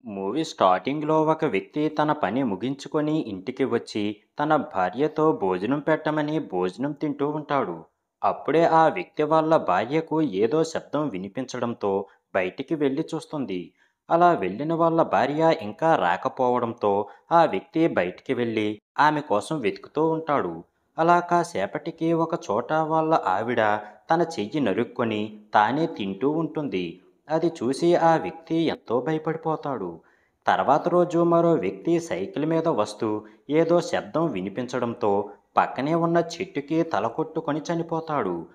Movie స్టార్టింగ్‌లో ఒక వ్యక్తి తన పని ముగించుకొని ఇంటికి వచ్చి తన భార్యతో భోజనం పెట్టమని భోజనం తింటూ ఉంటాడు. అప్పుడే ఆ వ్యక్తి వాళ్ళ భార్యకు ఏదో శబ్దం వినిపించడంతో బయటికి వెళ్లి చూస్తుంది. అలా వెళ్ళిన వాళ్ళ భార్య ఇంకా రాకపోవడంతో ఆ వ్యక్తి బయటికి వెళ్ళి ఆమె కోసం వెతుకుతూ ఉంటాడు. అలా కాసేపటికి ఒక చోట వాళ్ళ ఆవిడ తన చెయ్యి నరుక్కొని తానే తింటూ ఉంటుంది. అది చూసి ఆ వ్యక్తి ఎంతో భయపడిపోతాడు. తర్వాత రోజు మరో వ్యక్తి సైకిల్ మీద వస్తూ ఏదో శబ్దం వినిపించడంతో పక్కనే ఉన్న చెట్టుకి తల కొట్టుకొని చనిపోతాడు.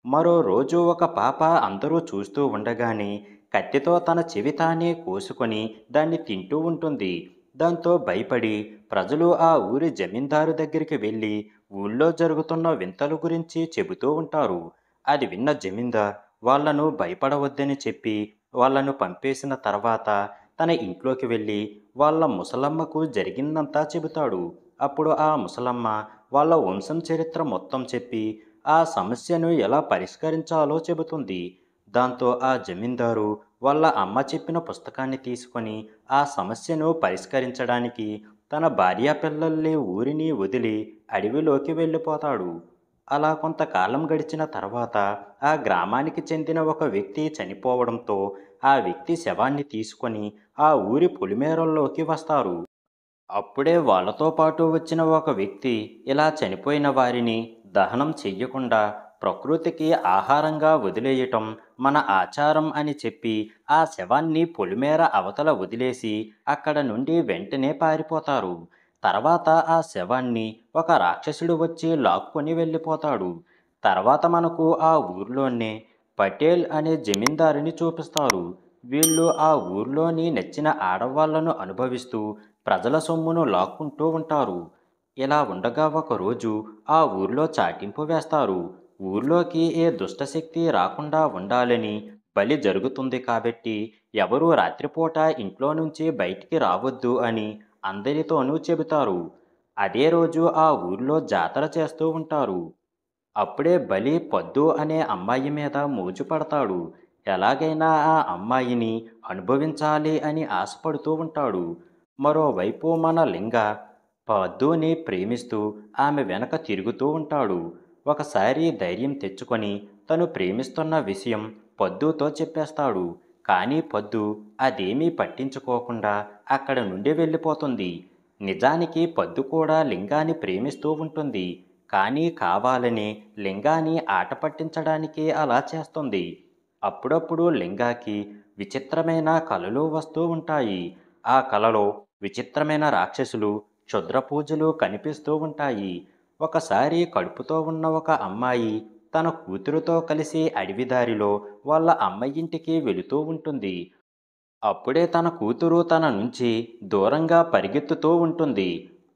మరో రోజు ఒక పాప అందరూ చూస్తూ ఉండగానే కత్తితో తన చెవి తానే కోసుకొని దాన్ని తింటూ ఉంటుంది. దాంతో భయపడి ప్రజలు ఆ ఊరి జమీందారు దగ్గరికి వెళ్ళి ఊళ్ళో జరుగుతున్న వింతల గురించి చెబుతూ ఉంటారు. అది విన్న జమీందార్ వాళ్ళను భయపడవద్దని చెప్పి వాళ్ళను పంపేసిన తర్వాత తన ఇంట్లోకి వెళ్ళి వాళ్ళ ముసలమ్మకు జరిగిందంతా చెబుతాడు. అప్పుడు ఆ ముసలమ్మ వాళ్ళ వంశం చరిత్ర మొత్తం చెప్పి ఆ సమస్యను ఎలా పరిష్కరించాలో చెబుతుంది. దాంతో ఆ జమీందారు వాళ్ళ అమ్మ చెప్పిన పుస్తకాన్ని తీసుకొని ఆ సమస్యను పరిష్కరించడానికి తన భార్యా పిల్లల్ని ఊరిని వదిలి అడవిలోకి వెళ్ళిపోతాడు. అలా కొంతకాలం గడిచిన తర్వాత ఆ గ్రామానికి చెందిన ఒక వ్యక్తి చనిపోవడంతో ఆ వ్యక్తి శవాన్ని తీసుకొని ఆ ఊరి పొలిమేరల్లోకి వస్తారు. అప్పుడే వాళ్ళతో పాటు వచ్చిన ఒక వ్యక్తి ఇలా చనిపోయిన వారిని దహనం చెయ్యకుండా ప్రకృతికి ఆహారంగా వదిలేయటం మన ఆచారం అని చెప్పి ఆ శవాన్ని పొలిమేర అవతల వదిలేసి అక్కడ నుండి వెంటనే పారిపోతారు. తర్వాత ఆ శవాన్ని ఒక రాక్షసుడు వచ్చి లాక్కొని వెళ్ళిపోతాడు. తర్వాత మనకు ఆ ఊర్లోనే పటేల్ అనే జమీందారుని చూపిస్తారు. వీళ్ళు ఆ ఊర్లోని నచ్చిన ఆడవాళ్లను అనుభవిస్తూ ప్రజల సొమ్మును లాక్కుంటూ ఉంటారు. ఇలా ఉండగా ఒకరోజు ఆ ఊర్లో చాటింపు వేస్తారు. ఊర్లోకి ఏ దుష్టశక్తి రాకుండా ఉండాలని బలి జరుగుతుంది కాబట్టి ఎవరూ రాత్రిపూట ఇంట్లో నుంచి బయటికి రావద్దు అని అందరితోనూ చెబుతారు. అదే రోజు ఆ ఊర్లో జాతర చేస్తూ ఉంటారు. అప్పుడే బలి పద్దు అనే అమ్మాయి మీద మోజు పడతాడు. ఎలాగైనా ఆ అమ్మాయిని అనుభవించాలి అని ఆశపడుతూ ఉంటాడు. మరోవైపు మన లింగ పద్దుని ప్రేమిస్తూ ఆమె వెనక తిరుగుతూ ఉంటాడు. ఒకసారి ధైర్యం తెచ్చుకొని తను ప్రేమిస్తున్న విషయం పద్దుతో చెప్పేస్తాడు. కానీ పద్దు అదేమీ పట్టించుకోకుండా అక్కడ నుండి వెళ్ళిపోతుంది. నిజానికి పద్దు కూడా లింగాన్ని ప్రేమిస్తూ ఉంటుంది. కానీ కావాలని లింగాని ఆట పట్టించడానికి అలా చేస్తుంది. అప్పుడప్పుడు లింగాకి విచిత్రమైన కలలు వస్తూ ఉంటాయి. ఆ కలలో విచిత్రమైన రాక్షసులు, క్షుద్ర పూజలు కనిపిస్తూ ఉంటాయి. ఒకసారి కడుపుతో ఉన్న ఒక అమ్మాయి తన కూతురుతో కలిసి అడవి దారిలో వాళ్ళ అమ్మ ఇంటికి వెళుతూ ఉంటుంది. అప్పుడే తన కూతురు తన నుంచి దూరంగా పరిగెత్తుతూ ఉంటుంది.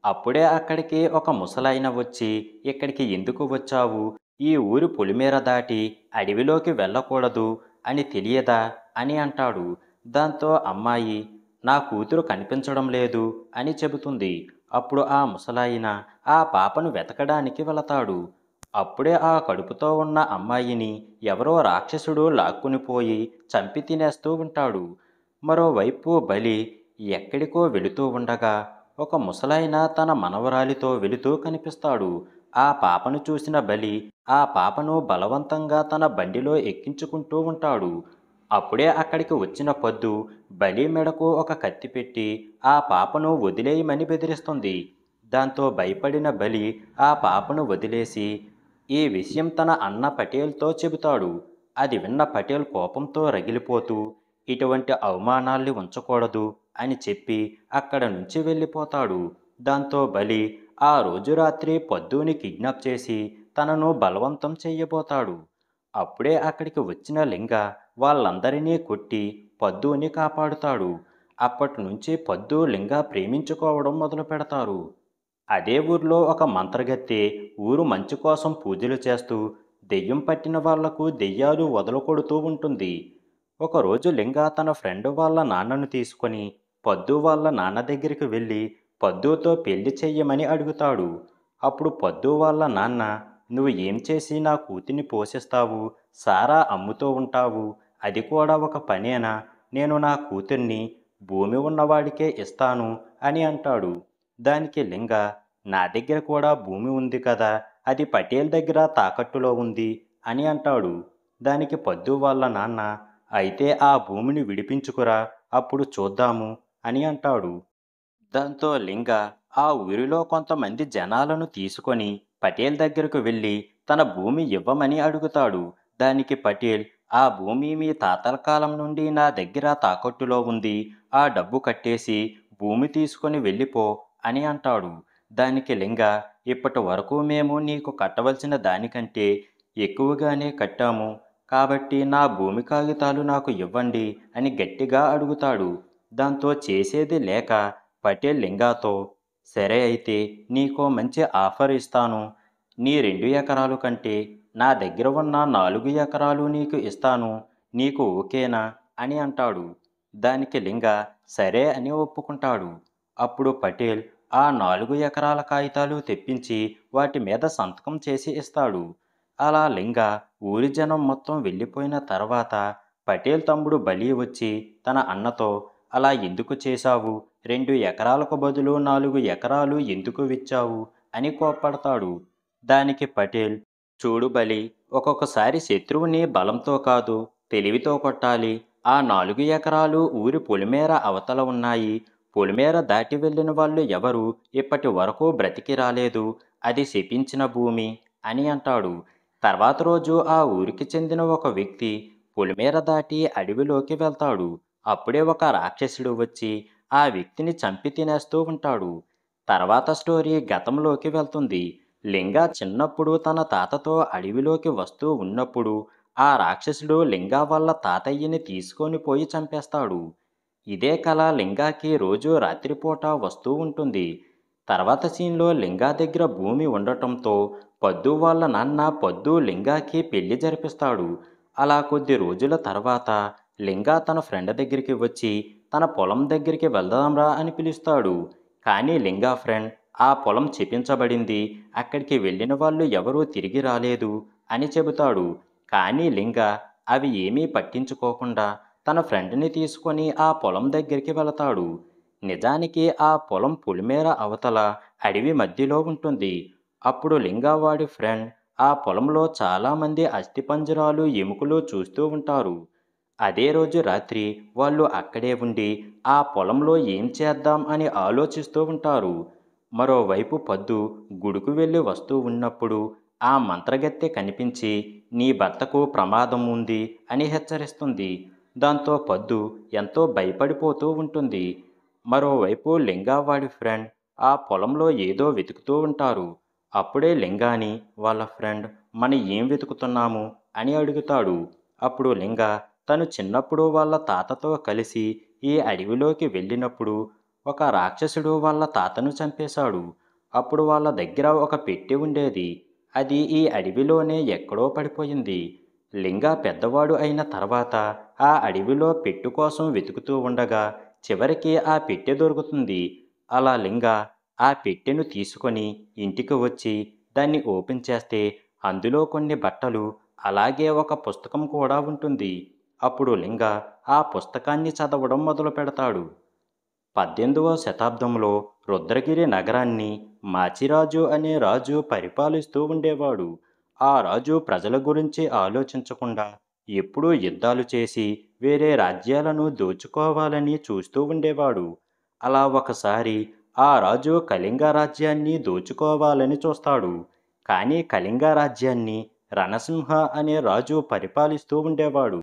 అప్పుడే అక్కడికి ఒక ముసలాయన వచ్చి, ఇక్కడికి ఎందుకు వచ్చావు? ఈ ఊరి పొలిమేర దాటి అడవిలోకి వెళ్ళకూడదు అని తెలియదా? అని అంటాడు. దాంతో అమ్మాయి, నా కూతురు కనిపించడం లేదు అని చెబుతుంది. అప్పుడు ఆ ముసలాయన ఆ పాపను వెతకడానికి వెళతాడు. అప్పుడే ఆ కడుపుతో ఉన్న అమ్మాయిని ఎవరో రాక్షసుడు లాక్కునిపోయి చంపి తినేస్తూ ఉంటాడు. మరోవైపు బలి ఎక్కడికో వెళుతూ ఉండగా ఒక ముసలాయన తన మనవరాలితో వెళుతూ కనిపిస్తాడు. ఆ పాపను చూసిన బలి ఆ పాపను బలవంతంగా తన బండిలో ఎక్కించుకుంటూ ఉంటాడు. అప్పుడే అక్కడికి వచ్చిన పద్దు బలి మెడకు ఒక కత్తి పెట్టి ఆ పాపను వదిలేయమని బెదిరిస్తుంది. దాంతో భయపడిన బలి ఆ పాపను వదిలేసి ఈ విషయం తన అన్న పటేల్తో చెబుతాడు. అది విన్న పటేల్ కోపంతో రగిలిపోతూ ఇటువంటి అవమానాల్ని ఉంచకూడదు అని చెప్పి అక్కడ నుంచి వెళ్ళిపోతాడు. దాంతో బలి ఆ రోజు రాత్రి పద్దుని కిడ్నాప్ చేసి తనను బలవంతం చెయ్యబోతాడు. అప్పుడే అక్కడికి వచ్చిన లింగ వాళ్ళందరినీ కొట్టి పద్దుని కాపాడుతాడు. అప్పటినుంచి పద్దు లింగ ప్రేమించుకోవడం మొదలు పెడతారు. అదే ఊర్లో ఒక మంత్రగత్తె ఊరు మంచి కోసం పూజలు చేస్తూ దెయ్యం పట్టిన వాళ్లకు దెయ్యాలు వదలకొడుతూ ఉంటుంది. ఒకరోజు లింగ తన ఫ్రెండ్ వాళ్ళ నాన్నను తీసుకొని పద్దు వాళ్ళ నాన్న దగ్గరికి వెళ్ళి పద్దుతో పెళ్లి చెయ్యమని అడుగుతాడు. అప్పుడు పద్దు వాళ్ళ నాన్న, నువ్వు ఏం చేసి నా కూతుర్ని పోషిస్తావు? సారా అమ్ముతూ ఉంటావు. అది కూడా ఒక పనేనా? నేను నా కూతుర్ని భూమి ఉన్నవాడికే ఇస్తాను అని అంటాడు. దానికి లింగ, నా దగ్గర కూడా భూమి ఉంది కదా, అది పటేల్ దగ్గర తాకట్టులో ఉంది అని అంటాడు. దానికి పద్దు వాళ్ళ నాన్న, అయితే ఆ భూమిని విడిపించుకురా, అప్పుడు చూద్దాము అని అంటాడు. దాంతో లింగ ఆ ఊరిలో కొంతమంది జనాలను తీసుకొని పటేల్ దగ్గరకు వెళ్ళి తన భూమి ఇవ్వమని అడుగుతాడు. దానికి పటేల్, ఆ భూమి మీ తాతల కాలం నుండి నా దగ్గర తాకట్టులో ఉంది, ఆ డబ్బు కట్టేసి భూమి తీసుకొని వెళ్ళిపో అని అంటాడు. దానికి లింగ, ఇప్పటి వరకు మేము నీకు కట్టవలసిన దానికంటే ఎక్కువగానే కట్టాము, కాబట్టి నా భూమి కాగితాలు నాకు ఇవ్వండి అని గట్టిగా అడుగుతాడు. దాంతో చేసేది లేక పటేల్ లింగాతో, సరే అయితే నీకో మంచి ఆఫర్ ఇస్తాను. నీ 2 ఎకరాలు కంటే నా దగ్గర ఉన్న 4 ఎకరాలు నీకు ఇస్తాను. నీకు ఓకేనా అని అంటాడు. దానికి లింగ సరే అని ఒప్పుకుంటాడు. అప్పుడు పటేల్ ఆ 4 ఎకరాల కాగితాలు తెప్పించి వాటి మీద సంతకం చేసి ఇస్తాడు. అలా లింగ ఊరి జనం మొత్తం వెళ్ళిపోయిన తర్వాత పటేల్ తమ్ముడు బలి వచ్చి తన అన్నతో, అలా ఎందుకు చేశావు, 2 ఎకరాలకు బదులు 4 ఎకరాలు ఎందుకు ఇచ్చావు అని కోప్పడతాడు. దానికి పటేల్, చూడు బలి, ఒక్కొక్కసారి శత్రువుని బలంతో కాదు తెలివితో కొట్టాలి. ఆ 4 ఎకరాలు ఊరి పొలిమేర అవతల ఉన్నాయి. పొలిమేర దాటి వెళ్ళిన వాళ్ళు ఎవరు ఇప్పటి వరకు బ్రతికి రాలేదు. అది శపించిన భూమి అని అంటాడు. తర్వాత రోజు ఆ ఊరికి చెందిన ఒక వ్యక్తి పొలిమేర దాటి అడవిలోకి వెళ్తాడు. అప్పుడే ఒక రాక్షసుడు వచ్చి ఆ వ్యక్తిని చంపి తినేస్తూ ఉంటాడు. తర్వాత స్టోరీ గతంలోకి వెళ్తుంది. లింగా చిన్నప్పుడు తన తాతతో అడవిలోకి వస్తూ ఉన్నప్పుడు ఆ రాక్షసుడు లింగా వాళ్ళ తాతయ్యని తీసుకొని పోయి చంపేస్తాడు. ఇదే కళ లింగాకి రోజు రాత్రిపూట వస్తూ ఉంటుంది. తర్వాత సీన్లో లింగా దగ్గర భూమి ఉండటంతో పద్దు వాళ్ళ నాన్న పద్దు లింగాకి పెళ్లి జరిపిస్తాడు. అలా కొద్ది రోజుల తర్వాత లింగా తన ఫ్రెండ్ దగ్గరికి వచ్చి తన పొలం దగ్గరికి వెళ్దాంరా అని పిలుస్తాడు. కానీ లింగా ఫ్రెండ్, ఆ పొలం చెప్పించబడింది, అక్కడికి వెళ్ళిన వాళ్ళు ఎవరూ తిరిగి రాలేదు అని చెబుతాడు. కానీ లింగ అవి ఏమీ పట్టించుకోకుండా తన ఫ్రెండ్ని తీసుకొని ఆ పొలం దగ్గరికి వెళతాడు. నిజానికి ఆ పొలం పొలిమేర అవతల అడవి మధ్యలో ఉంటుంది. అప్పుడు లింగా వాడి ఫ్రెండ్ ఆ పొలంలో చాలామంది అస్థిపంజరాలు ఎముకలు చూస్తూ ఉంటారు. అదే రోజు రాత్రి వాళ్ళు అక్కడే ఉండి ఆ పొలంలో ఏం చేద్దాం అని ఆలోచిస్తూ ఉంటారు. మరోవైపు పద్దు గుడికి వెళ్ళి వస్తూ ఉన్నప్పుడు ఆ మంత్రగత్తె కనిపించి నీ భర్తకు ప్రమాదం ఉంది అని హెచ్చరిస్తుంది. దాంతో పద్దు ఎంతో భయపడిపోతూ ఉంటుంది. మరోవైపు లింగా వాడి ఫ్రెండ్ ఆ పొలంలో ఏదో వెతుకుతూ ఉంటారు. అప్పుడే లింగాని వాళ్ళ ఫ్రెండ్, మనం ఏం వెతుకుతున్నాము అని అడుగుతాడు. అప్పుడు లింగ తను చిన్నప్పుడు వాళ్ళ తాతతో కలిసి ఈ అడవిలోకి వెళ్ళినప్పుడు ఒక రాక్షసుడు వాళ్ళ తాతను చంపేశాడు. అప్పుడు వాళ్ళ దగ్గర ఒక పెట్టె ఉండేది. అది ఈ అడవిలోనే ఎక్కడో పడిపోయింది. లింగా పెద్దవాడు అయిన తర్వాత ఆ అడవిలో పెట్టె కోసం వెతుకుతూ ఉండగా చివరికి ఆ పెట్టె దొరుకుతుంది. అలా లింగా ఆ పెట్టెను తీసుకొని ఇంటికి వచ్చి దాన్ని ఓపెన్ చేస్తే అందులో కొన్ని బట్టలు, అలాగే ఒక పుస్తకం కూడా ఉంటుంది. అప్పుడు లింగ ఆ పుస్తకాన్ని చదవడం మొదలుపెడతాడు. 18వ శతాబ్దంలో రుద్రగిరి నగరాన్ని మాచిరాజు అనే రాజు పరిపాలిస్తూ ఉండేవాడు. ఆ రాజు ప్రజల గురించి ఆలోచించకుండా ఎప్పుడూ యుద్ధాలు చేసి వేరే రాజ్యాలను దోచుకోవాలని చూస్తూ ఉండేవాడు. అలా ఒకసారి ఆ రాజు కళింగ రాజ్యాన్ని దోచుకోవాలని చూస్తాడు. కానీ కళింగ రాజ్యాన్ని రణసింహ అనే రాజు పరిపాలిస్తూ ఉండేవాడు.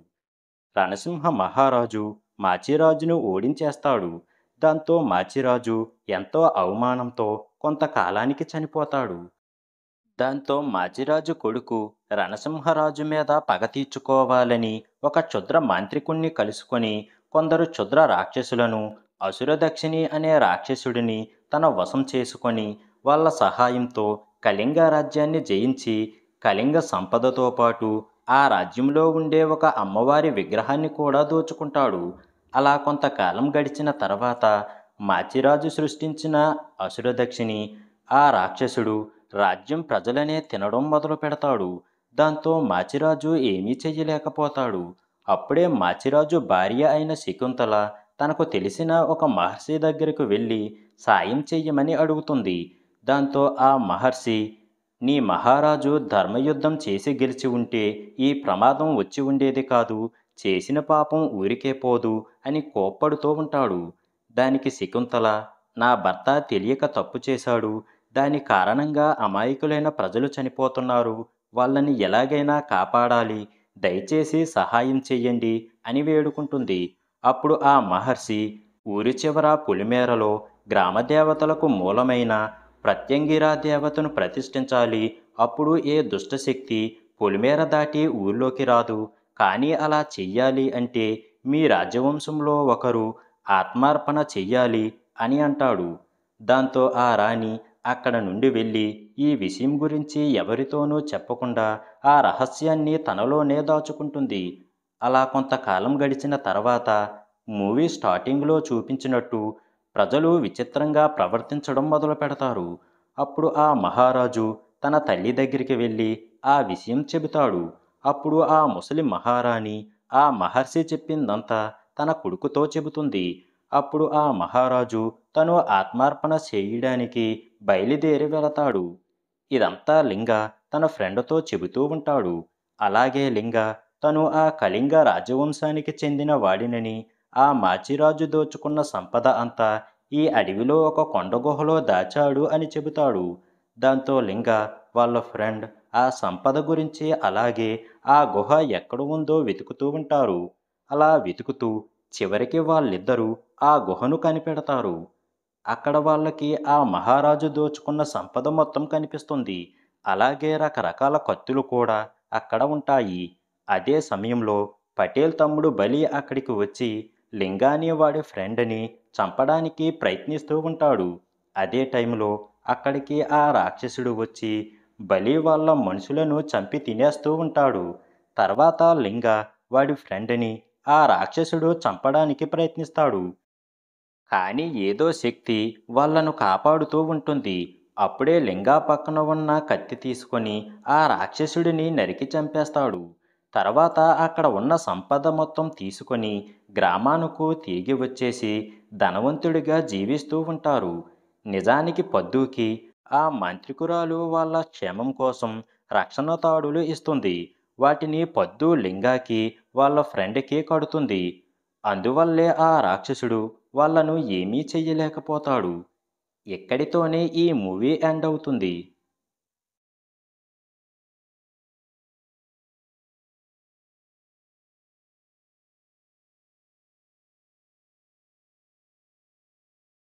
రణసింహ మహారాజు మాచిరాజును ఓడించేస్తాడు. దాంతో మాచిరాజు ఎంతో అవమానంతో కొంతకాలానికి చనిపోతాడు. దాంతో మాచిరాజు కొడుకు రణసింహరాజు మీద పగ తీర్చుకోవాలని ఒక క్షుద్ర మాంత్రికుణ్ణి కలుసుకొని కొందరు క్షుద్ర రాక్షసులను, అసురదక్షిణి అనే రాక్షసుడిని తన వశం చేసుకొని వాళ్ళ సహాయంతో కళింగ రాజ్యాన్ని జయించి కళింగ సంపదతో పాటు ఆ రాజ్యంలో ఉండే ఒక అమ్మవారి విగ్రహాన్ని కూడా దోచుకుంటాడు. అలా కొంతకాలం గడిచిన తర్వాత మాచిరాజు సృష్టించిన అసురదక్షిణి ఆ రాక్షసుడు రాజ్యం ప్రజలనే తినడం మొదలు పెడతాడు. దాంతో మాచిరాజు ఏమీ చెయ్యలేకపోతాడు. అప్పుడే మాచిరాజు భార్య అయిన శకుంతల తనకు తెలిసిన ఒక మహర్షి దగ్గరకు వెళ్ళి సాయం చెయ్యమని అడుగుతుంది. దాంతో ఆ మహర్షి, నీ మహారాజు ధర్మయుద్ధం చేసి గెలిచి ఉంటే ఈ ప్రమాదం వచ్చి ఉండేది కాదు, చేసిన పాపం ఊరికే పోదు అని కోప్పడుతూ ఉంటాడు. దానికి శకుంతల, నా భర్త తెలియక తప్పు చేశాడు, దాని కారణంగా అమాయకులైన ప్రజలు చనిపోతున్నారు, వాళ్ళని ఎలాగైనా కాపాడాలి, దయచేసి సహాయం చెయ్యండి అని వేడుకుంటుంది. అప్పుడు ఆ మహర్షి, ఊరి చివర పొలిమేరలో గ్రామదేవతలకు మూలమైన ప్రత్యంగిరా దేవతను ప్రతిష్ఠించాలి, అప్పుడు ఏ దుష్టశక్తి పొలిమేర దాటి ఊర్లోకి రాదు, కానీ అలా చెయ్యాలి అంటే మీ రాజవంశంలో ఒకరు ఆత్మార్పణ చెయ్యాలి అని అంటాడు. దాంతో ఆ రాణి అక్కడ నుండి వెళ్ళి ఈ విషయం గురించి ఎవరితోనూ చెప్పకుండా ఆ రహస్యాన్ని తనలోనే దాచుకుంటుంది. అలా కొంతకాలం గడిచిన తర్వాత మూవీ స్టార్టింగ్లో చూపించినట్టు ప్రజలు విచిత్రంగా ప్రవర్తించడం మొదలు పెడతారు. అప్పుడు ఆ మహారాజు తన తల్లి దగ్గరికి వెళ్ళి ఆ విషయం చెబుతాడు. అప్పుడు ఆ ముసలి మహారాణి ఆ మహర్షి చెప్పిందంతా తన కొడుకుతో చెబుతుంది. అప్పుడు ఆ మహారాజు తను ఆత్మార్పణ చేయడానికి బయలుదేరి వెళతాడు. ఇదంతా లింగ తన ఫ్రెండ్తో చెబుతూ ఉంటాడు. అలాగే లింగ తను ఆ కళింగ రాజవంశానికి చెందిన వాడినని, ఆ మాచిరాజు దోచుకున్న సంపద అంతా ఈ అడవిలో ఒక కొండ గుహలో దాచాడు అని చెబుతాడు. దాంతో లింగ వాళ్ళ ఫ్రెండ్ ఆ సంపద గురించి అలాగే ఆ గుహ ఎక్కడ ఉందో వెతుకుతూ ఉంటారు. అలా వెతుకుతూ చివరికి వాళ్ళిద్దరూ ఆ గుహను కనిపెడతారు. అక్కడ వాళ్ళకి ఆ మహారాజు దోచుకున్న సంపద మొత్తం కనిపిస్తుంది. అలాగే రకరకాల కత్తులు కూడా అక్కడ ఉంటాయి. అదే సమయంలో పటేల్ తమ్ముడు బలి అక్కడికి వచ్చి లింగాని వాడి ఫ్రెండ్ని చంపడానికి ప్రయత్నిస్తూ ఉంటాడు. అదే టైంలో అక్కడికి ఆ రాక్షసుడు వచ్చి బలి వాళ్ళ మనుషులను చంపి తినేస్తూ ఉంటాడు. తర్వాత లింగ వాడి ఫ్రెండ్ని ఆ రాక్షసుడు చంపడానికి ప్రయత్నిస్తాడు. కానీ ఏదో శక్తి వాళ్ళను కాపాడుతూ ఉంటుంది. అప్పుడే లింగా పక్కన ఉన్న కత్తి తీసుకొని ఆ రాక్షసుడిని నరికి చంపేస్తాడు. తర్వాత అక్కడ ఉన్న సంపద మొత్తం తీసుకొని గ్రామానికి తిరిగి వచ్చేసి ధనవంతుడిగా జీవిస్తూ ఉంటారు. నిజానికి పద్దుకి ఆ మాంత్రికురాలు వాళ్ళ క్షేమం కోసం రక్షణ తాడులు ఇస్తుంది. వాటిని పద్దు లింగాకి వాళ్ళ ఫ్రెండ్కి కడుతుంది. అందువల్లే ఆ రాక్షసుడు వాళ్ళను ఏమీ చెయ్యలేకపోతాడు. ఇక్కడితోనే ఈ మూవీ ఎండ్ అవుతుంది.